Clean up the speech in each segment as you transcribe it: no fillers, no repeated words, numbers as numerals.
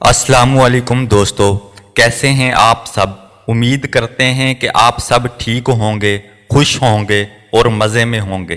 अस्सलामु अलैकुम दोस्तों, कैसे हैं आप सब। उम्मीद करते हैं कि आप सब ठीक होंगे, खुश होंगे और मज़े में होंगे।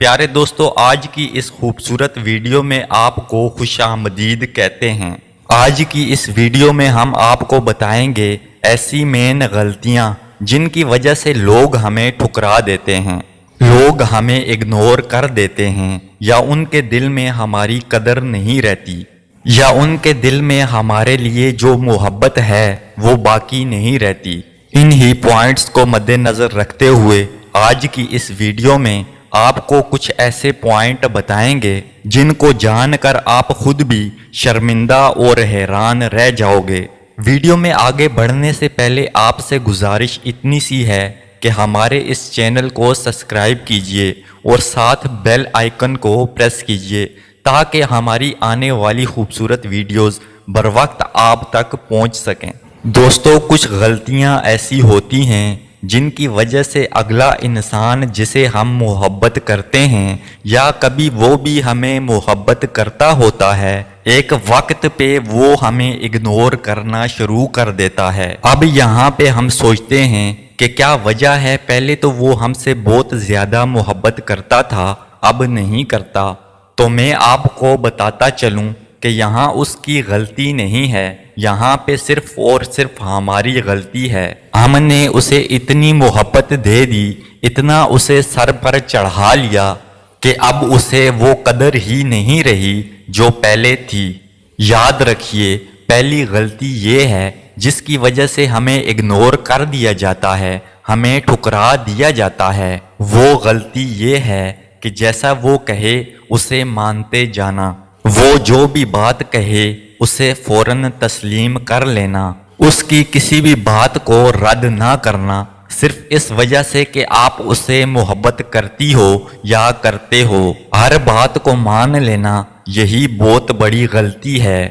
प्यारे दोस्तों, आज की इस खूबसूरत वीडियो में आपको खुशामदीद कहते हैं। आज की इस वीडियो में हम आपको बताएंगे ऐसी मेन गलतियां जिनकी वजह से लोग हमें ठुकरा देते हैं, लोग हमें इग्नोर कर देते हैं, या उनके दिल में हमारी कदर नहीं रहती, या उनके दिल में हमारे लिए जो मोहब्बत है वो बाकी नहीं रहती। इन्हीं पॉइंट्स को मद्देनज़र रखते हुए आज की इस वीडियो में आपको कुछ ऐसे पॉइंट बताएंगे जिनको जानकर आप खुद भी शर्मिंदा और हैरान रह जाओगे। वीडियो में आगे बढ़ने से पहले आपसे गुजारिश इतनी सी है कि हमारे इस चैनल को सब्सक्राइब कीजिए और साथ बेल आइकन को प्रेस कीजिए ताकि हमारी आने वाली खूबसूरत वीडियोस बर वक्त आप तक पहुंच सकें। दोस्तों, कुछ गलतियां ऐसी होती हैं जिनकी वजह से अगला इंसान जिसे हम मोहब्बत करते हैं या कभी वो भी हमें मोहब्बत करता होता है, एक वक्त पे वो हमें इग्नोर करना शुरू कर देता है। अब यहाँ पे हम सोचते हैं कि क्या वजह है, पहले तो वो हमसे बहुत ज़्यादा मोहब्बत करता था, अब नहीं करता। तो मैं आपको बताता चलूं कि यहाँ उसकी गलती नहीं है, यहाँ पे सिर्फ और सिर्फ हमारी गलती है। हमने उसे इतनी मोहब्बत दे दी, इतना उसे सर पर चढ़ा लिया कि अब उसे वो कदर ही नहीं रही जो पहले थी। याद रखिए, पहली गलती ये है जिसकी वजह से हमें इग्नोर कर दिया जाता है, हमें ठुकरा दिया जाता है। वो गलती ये है कि जैसा वो कहे उसे मानते जाना, वो जो भी बात कहे उसे फौरन तस्लीम कर लेना, उसकी किसी भी बात को रद्द ना करना सिर्फ इस वजह से कि आप उसे मोहब्बत करती हो या करते हो। हर बात को मान लेना यही बहुत बड़ी गलती है।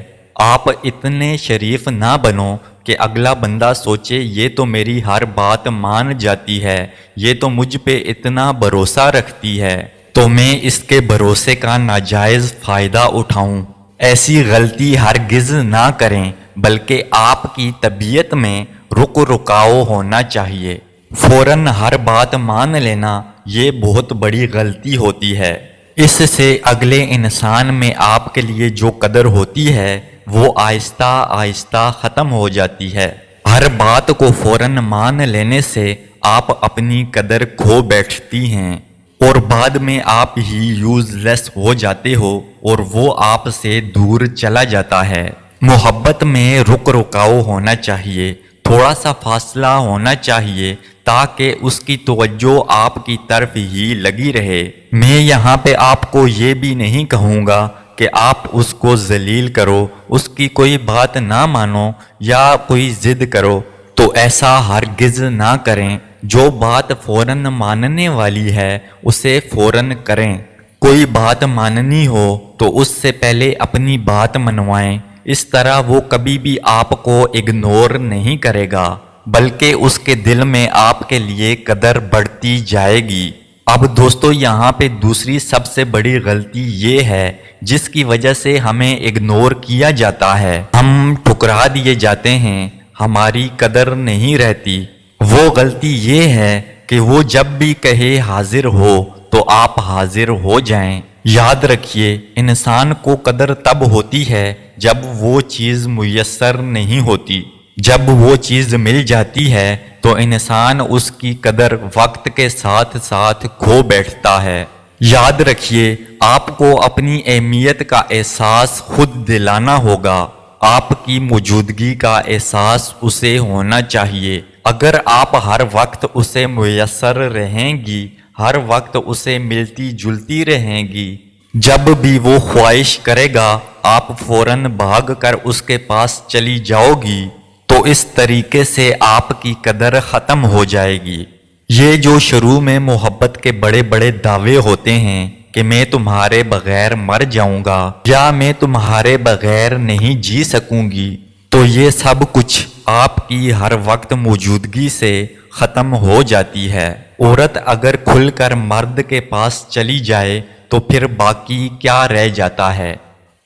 आप इतने शरीफ ना बनो कि अगला बंदा सोचे ये तो मेरी हर बात मान जाती है, ये तो मुझ पे इतना भरोसा रखती है, तो मैं इसके भरोसे का नाजायज़ फ़ायदा उठाऊं। ऐसी गलती हरगिज़ ना करें, बल्कि आपकी तबीयत में रुक रुकाव होना चाहिए। फ़ौरन हर बात मान लेना ये बहुत बड़ी गलती होती है। इससे अगले इंसान में आपके लिए जो कदर होती है वो आहिस्ता आहिस्ता ख़त्म हो जाती है। हर बात को फ़ौरन मान लेने से आप अपनी कदर खो बैठती हैं और बाद में आप ही यूजलेस हो जाते हो और वो आपसे दूर चला जाता है। मोहब्बत में रुक रुकाव होना चाहिए, थोड़ा सा फासला होना चाहिए ताकि उसकी तवज्जो आपकी तरफ ही लगी रहे। मैं यहाँ पे आपको ये भी नहीं कहूँगा कि आप उसको जलील करो, उसकी कोई बात ना मानो या कोई ज़िद करो, तो ऐसा हरगिज़ ना करें। जो बात फ़ौरन मानने वाली है उसे फ़ौरन करें। कोई बात माननी हो तो उससे पहले अपनी बात मनवाएं। इस तरह वो कभी भी आपको इग्नोर नहीं करेगा, बल्कि उसके दिल में आपके लिए कदर बढ़ती जाएगी। अब दोस्तों, यहाँ पे दूसरी सबसे बड़ी गलती ये है जिसकी वजह से हमें इग्नोर किया जाता है, हम ठुकरा दिए जाते हैं, हमारी कदर नहीं रहती। वो गलती ये है कि वो जब भी कहे हाजिर हो तो आप हाजिर हो जाएं। याद रखिए, इंसान को कदर तब होती है जब वो चीज़ मुयस्सर नहीं होती। जब वो चीज़ मिल जाती है तो इंसान उसकी कदर वक्त के साथ साथ खो बैठता है। याद रखिए, आपको अपनी अहमियत का एहसास खुद दिलाना होगा। आपकी मौजूदगी का एहसास उसे होना चाहिए। अगर आप हर वक्त उसे मुयस्सर रहेंगी, हर वक्त उसे मिलती जुलती रहेंगी, जब भी वो ख्वाहिश करेगा आप फौरन भाग कर उसके पास चली जाओगी, तो इस तरीके से आपकी कदर ख़त्म हो जाएगी। ये जो शुरू में मोहब्बत के बड़े बड़े दावे होते हैं कि मैं तुम्हारे बगैर मर जाऊंगा या मैं तुम्हारे बगैर नहीं जी सकूंगी, तो ये सब कुछ आपकी हर वक्त मौजूदगी से ख़त्म हो जाती है। औरत अगर खुलकर मर्द के पास चली जाए तो फिर बाकी क्या रह जाता है।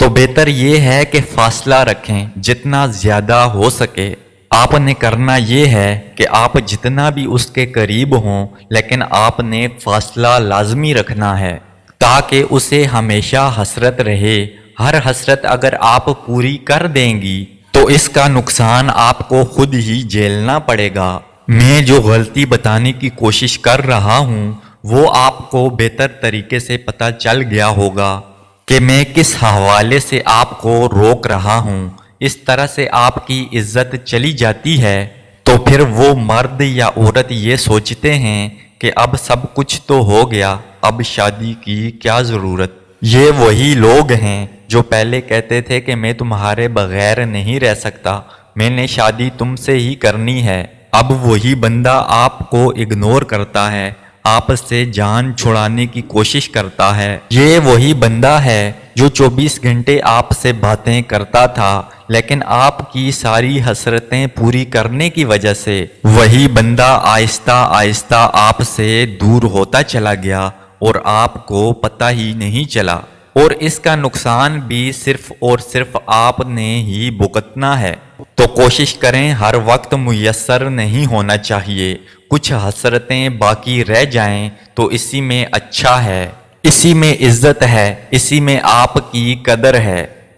تو بہتر یہ ہے کہ فاصلہ رکھیں جتنا زیادہ ہو سکے۔ آپ نے کرنا یہ ہے کہ آپ جتنا بھی اس کے قریب ہوں لیکن آپ نے فاصلہ لازمی رکھنا ہے تاکہ اسے ہمیشہ حسرت رہے۔ ہر حسرت اگر آپ پوری کر دیں گی تو اس کا نقصان آپ کو خود ہی جھیلنا پڑے گا۔ میں جو غلطی بتانے کی کوشش کر رہا ہوں وہ آپ کو بہتر طریقے سے پتہ چل گیا ہوگا کہ میں کس حوالے سے آپ کو روک رہا ہوں۔ اس طرح سے آپ کی عزت چلی جاتی ہے تو پھر وہ مرد یا عورت یہ سوچتے ہیں کہ اب سب کچھ تو ہو گیا، اب شادی کی کیا ضرورت۔ یہ وہی لوگ ہیں جو پہلے کہتے تھے کہ میں تمہارے بغیر نہیں رہ سکتا، میں نے شادی تم سے ہی کرنی ہے۔ اب وہی بندہ آپ کو اگنور کرتا ہے، آپ سے جان چھڑانے کی کوشش کرتا ہے۔ یہ وہی بندہ ہے جو 24 گھنٹے آپ سے باتیں کرتا تھا لیکن آپ کی ساری حسرتیں پوری کرنے کی وجہ سے وہی بندہ آہستہ آہستہ آپ سے دور ہوتا چلا گیا اور آپ کو پتہ ہی نہیں چلا، اور اس کا نقصان بھی صرف اور صرف آپ نے ہی بھگتنا ہے۔ تو کوشش کریں، ہر وقت میسر نہیں ہونا چاہیے، کچھ حسرتیں باقی رہ جائیں تو اسی میں اچھا ہے، اسی میں عزت ہے، اسی میں آپ کی قدر ہے۔